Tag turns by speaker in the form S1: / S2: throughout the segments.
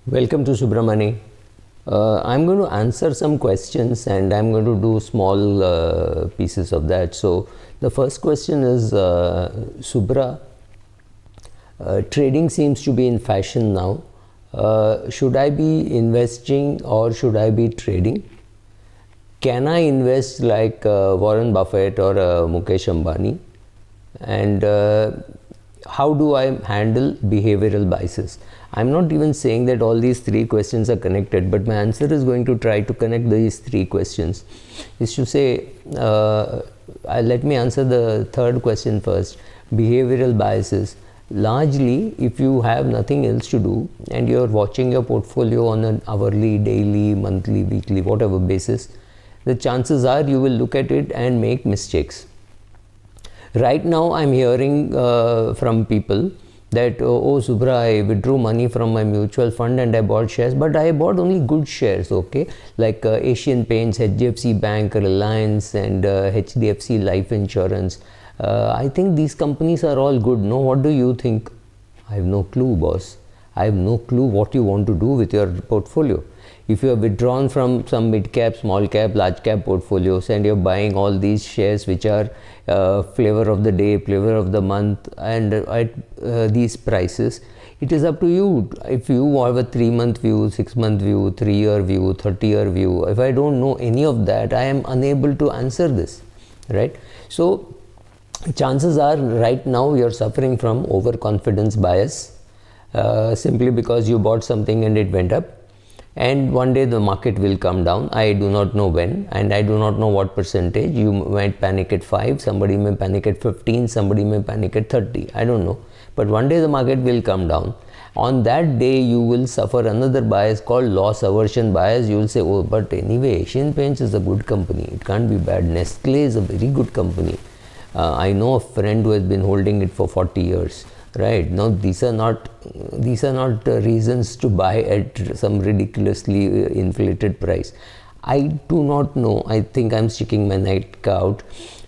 S1: Welcome to Subramani. I'm going to answer some questions and I'm going to do small pieces of that. So, the first question is Subra, trading seems to be in fashion now. Should I be investing or should I be trading? Can I invest like Warren Buffett or Mukesh Ambani? And how do I handle behavioral biases? I'm not even saying that all these three questions are connected, but my answer is going to try to connect these three questions. Is to say, let me answer the third question first. Behavioral biases. Largely, if you have nothing else to do and you're watching your portfolio on an hourly, daily, monthly, weekly, whatever basis, the chances are you will look at it and make mistakes. Right now, I'm hearing from people that, oh Subra, I withdrew money from my mutual fund and I bought shares, but I bought only good shares, okay, like Asian Paints, HDFC Bank, Reliance and HDFC Life Insurance. I think these companies are all good. No, what do you think? I have no clue, boss. I have no clue what you want to do with your portfolio. If you have withdrawn from some mid-cap, small-cap, large-cap portfolios and you're buying all these shares which are flavor of the day, flavor of the month and at these prices, it is up to you. If you have a 3-month view, 6-month view, 3-year view, 30-year view, if I don't know any of that, I am unable to answer this, right? So, chances are right now you're suffering from overconfidence bias simply because you bought something and it went up. And one day the market will come down. I do not know when and I do not know what percentage. You might panic at 5, somebody may panic at 15, somebody may panic at 30. I don't know. But one day the market will come down. On that day you will suffer another bias called loss aversion bias. You will say, oh, but anyway, Asian Paints is a good company. It can't be bad. Nestle is a very good company. I know a friend who has been holding it for 40 years. Right now, these are not reasons to buy at some ridiculously inflated price. I do not know. I think I'm sticking my neck out.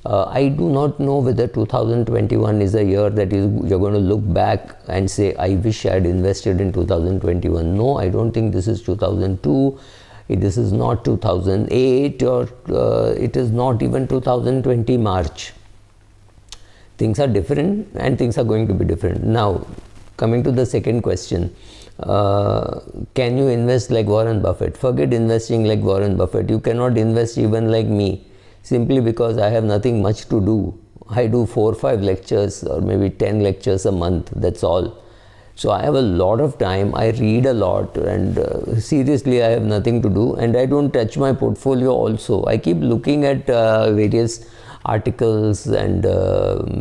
S1: I do not know whether 2021 is a year that you're going to look back and say, I wish I had invested in 2021. No, I don't think this is 2002. This is not 2008 or it is not even 2020 March. Things are different and things are going to be different. Now, coming to the second question, can you invest like Warren Buffett? Forget investing like Warren Buffett. You cannot invest even like me, simply because I have nothing much to do. I do 4 or 5 lectures or maybe 10 lectures a month, that's all. So I have a lot of time, I read a lot and seriously I have nothing to do and I don't touch my portfolio also. I keep looking at various articles and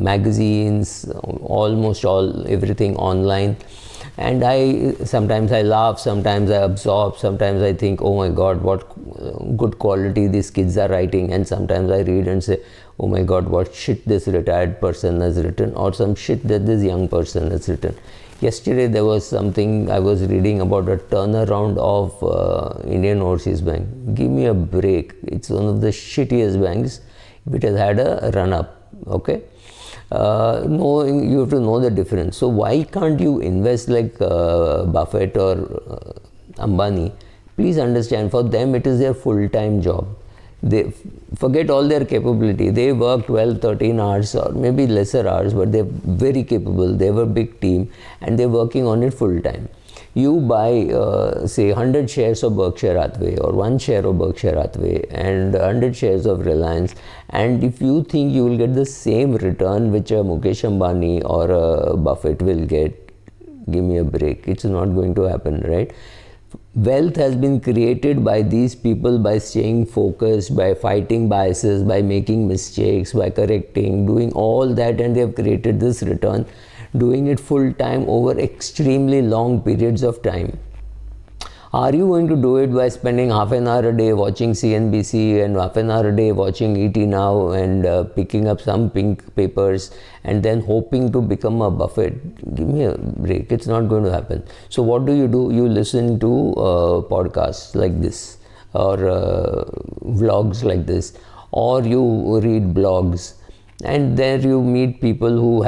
S1: magazines, almost everything online, and sometimes I laugh, sometimes I absorb, sometimes I think, oh my god, what good quality these kids are writing, and sometimes I read and say, oh my god, what shit this retired person has written, or some shit that this young person has written. Yesterday there was something I was reading about a turnaround of Indian Overseas Bank. Give me a break. It's one of the shittiest banks. It has had a run up, okay? You have to know the difference. So why can't you invest like Buffett or Ambani? Please understand, for them it is their full-time job. They forget all their capability. They work 12, 13 hours or maybe lesser hours, but they're very capable. They have a big team and they're working on it full-time. You buy, say, 100 shares of Berkshire Hathaway or 1 share of Berkshire Hathaway and 100 shares of Reliance, and if you think you will get the same return which a Mukesh Ambani or a Buffett will get, give me a break. It's not going to happen, right? Wealth has been created by these people by staying focused, by fighting biases, by making mistakes, by correcting, doing all that, and they have created this return, doing it full time over extremely long periods of time. Are you going to do it by spending half an hour a day watching CNBC and half an hour a day watching ET Now and picking up some pink papers and then hoping to become a Buffett? Give me a break. It's not going to happen. So what do? You listen to podcasts like this or vlogs like this, or you read blogs, and there you meet people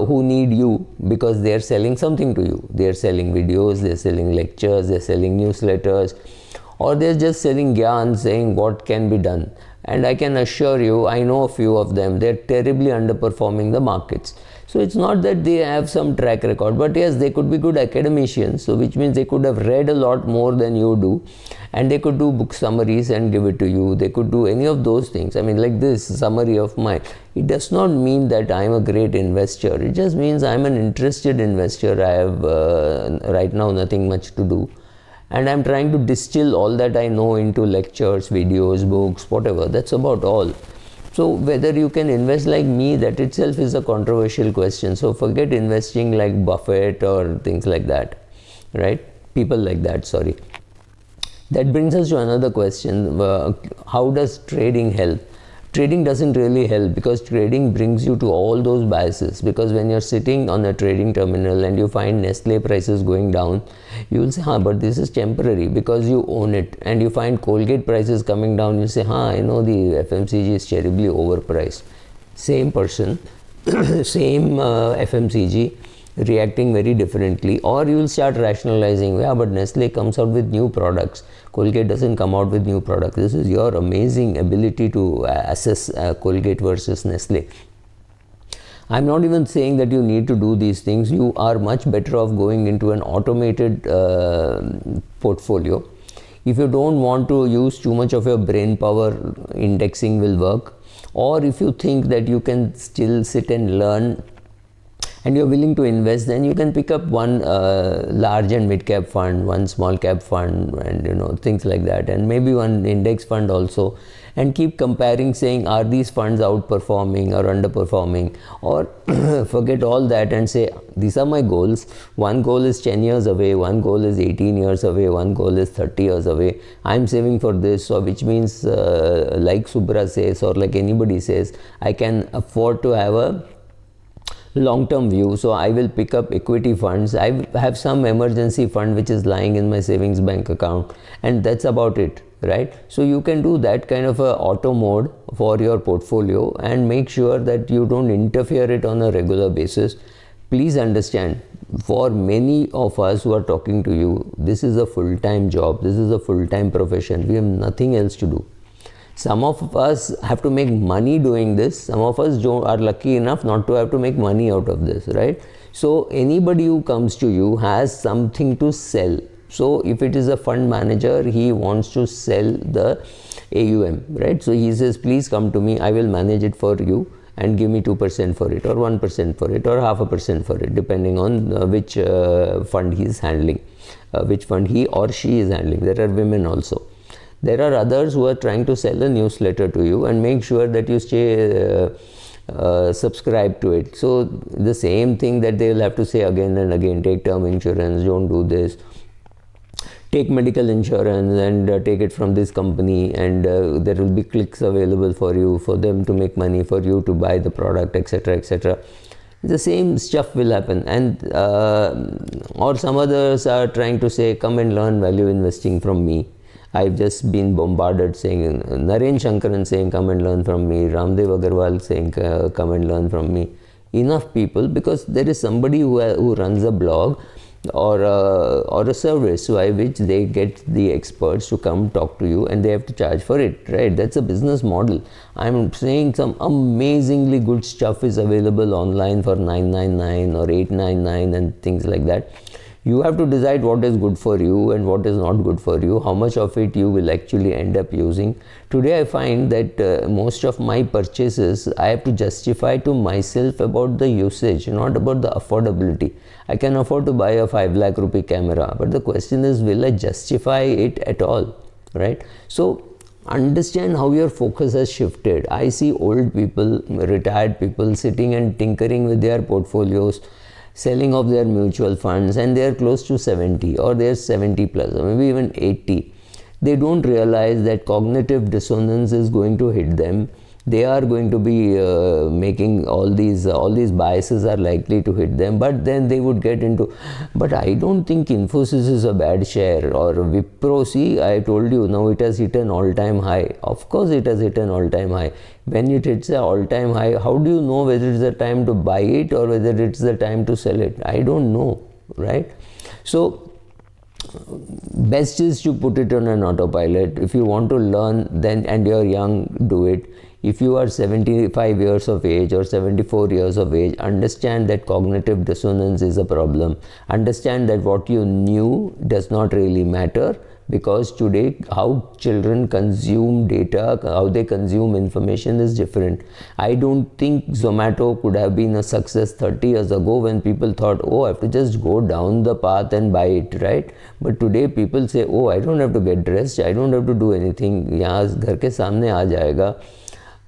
S1: who need you because they are selling something to you. They are selling videos, they are selling lectures, they are selling newsletters, or they are just selling gyan, saying what can be done. And I can assure you, I know a few of them, they are terribly underperforming the markets. So it's not that they have some track record, but yes, they could be good academicians, so which means they could have read a lot more than you do, and they could do book summaries and give it to you. They could do any of those things. I mean, like this summary of mine. It does not mean that I'm a great investor. It just means I'm an interested investor. I have right now nothing much to do, and I'm trying to distill all that I know into lectures, videos, books, whatever. That's about all. So whether you can invest like me, that itself is a controversial question. So forget investing like Buffett or things like that, right? People like that, sorry. That brings us to another question. How does trading help? Trading doesn't really help, because trading brings you to all those biases. Because when you're sitting on a trading terminal and you find Nestle prices going down, you will say, but this is temporary, because you own it. And you find Colgate prices coming down, you say, I know the FMCG is terribly overpriced. Same person, same FMCG, reacting very differently. Or you will start rationalizing, but Nestle comes out with new products, Colgate doesn't come out with new products. This is your amazing ability to assess Colgate versus Nestle. I'm not even saying that you need to do these things. You are much better off going into an automated portfolio. If you don't want to use too much of your brain power, indexing will work. Or if you think that you can still sit and learn and you're willing to invest, then you can pick up one large and mid cap fund, one small cap fund, and things like that, and maybe one index fund also, and keep comparing, saying, are these funds outperforming or underperforming? Or forget all that and say, these are my goals. One goal is 10 years away, one goal is 18 years away, one goal is 30 years away. I'm saving for this, so which means like Subra says, or like anybody says, I can afford to have a long-term view. So I will pick up equity funds. I have some emergency fund which is lying in my savings bank account, and that's about it, right? So you can do that kind of a auto mode for your portfolio and make sure that you don't interfere it on a regular basis. Please understand, for many of us who are talking to you, this is a full-time job, this is a full-time profession. We have nothing else to do. Some of us have to make money doing this. Some of us are lucky enough not to have to make money out of this, right? So anybody who comes to you has something to sell. So if it is a fund manager, he wants to sell the AUM, right? So he says, please come to me, I will manage it for you and give me 2% for it, or 1% for it, or 0.5% for it, depending on which fund he is handling, which fund he or she is handling. There are women also. There are others who are trying to sell a newsletter to you and make sure that you stay subscribed to it. So the same thing that they will have to say again and again: take term insurance, don't do this, take medical insurance and take it from this company, and there will be clicks available for you, for them to make money, for you to buy the product, etc., etc. The same stuff will happen. And or some others are trying to say, come and learn value investing from me. I've just been bombarded saying, Naren Shankaran saying, come and learn from me, Ramdev Agarwal saying, come and learn from me. Enough people, because there is somebody who runs a blog or a service by which they get the experts to come talk to you, and they have to charge for it, right? That's a business model. I'm saying some amazingly good stuff is available online for $9.99 or $8.99 and things like that. You have to decide what is good for you and what is not good for you, how much of it you will actually end up using. Today I find that most of my purchases, I have to justify to myself about the usage, not about the affordability. I can afford to buy a 5 lakh rupee camera, but the question is, will I justify it at all, right? So understand how your focus has shifted. I see old people, retired people sitting and tinkering with their portfolios, selling off their mutual funds, and they are close to 70, or they are 70 plus, or maybe even 80. They don't realize that cognitive dissonance is going to hit them, they are going to be making all these biases are likely to hit them, but then they would get into. But I don't think Infosys is a bad share, or Wipro. See, I told you, now it has hit an all-time high. Of course it has hit an all-time high. When it hits an all-time high, how do you know whether it's the time to buy it or whether it's the time to sell it? I don't know, right? So best is to put it on an autopilot. If you want to learn, then, and you're young, do it. If you are 75 years of age or 74 years of age, understand that cognitive dissonance is a problem. Understand that what you knew does not really matter, because today how children consume data, how they consume information is different. I don't think Zomato could have been a success 30 years ago when people thought, oh, I have to just go down the path and buy it, right? But today people say, oh, I don't have to get dressed, I don't have to do anything, यहाँ घर के सामने आ जाएगा.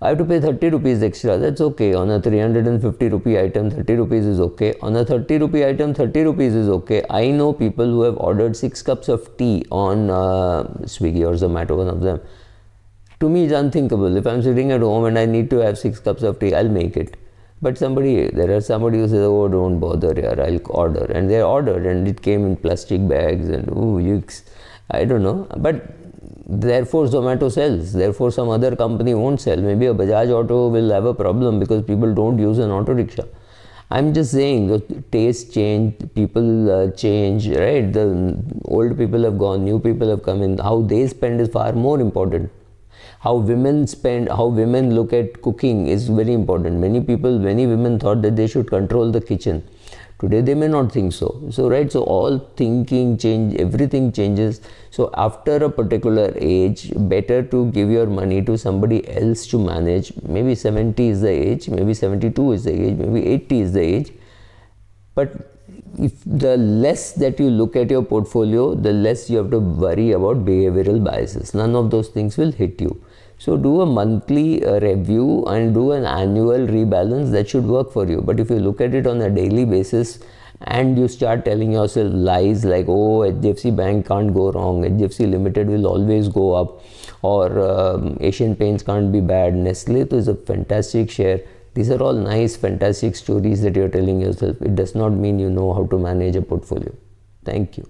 S1: I have to pay 30 rupees extra, that's okay. On a 350 rupee item, 30 rupees is okay. On a 30 rupee item, 30 rupees is okay. I know people who have ordered 6 cups of tea on Swiggy or Zomato, one of them. To me, it's unthinkable. If I'm sitting at home and I need to have 6 cups of tea, I'll make it. But there are somebody who says, oh, don't bother, yaar, I'll order. And they ordered and it came in plastic bags and, oh, yucks. I don't know. But therefore Zomato sells, therefore some other company won't sell. Maybe a Bajaj Auto will have a problem because people don't use an auto rickshaw. I'm just saying, the taste change, people change, right? The old people have gone, new people have come in. How they spend is far more important. How women spend, how women look at cooking is very important. Many women thought that they should control the kitchen. Today they may not think so. So, right, so all thinking change, everything changes. So after a particular age, better to give your money to somebody else to manage. Maybe 70 is the age, maybe 72 is the age, maybe 80 is the age. But if the less that you look at your portfolio, the less you have to worry about behavioral biases. None of those things will hit you. So do a monthly review and do an annual rebalance. That should work for you. But if you look at it on a daily basis and you start telling yourself lies like, oh, HDFC Bank can't go wrong, HDFC Limited will always go up, or Asian Paints can't be bad, Nestle is a fantastic share. These are all nice, fantastic stories that you're telling yourself. It does not mean you know how to manage a portfolio. Thank you.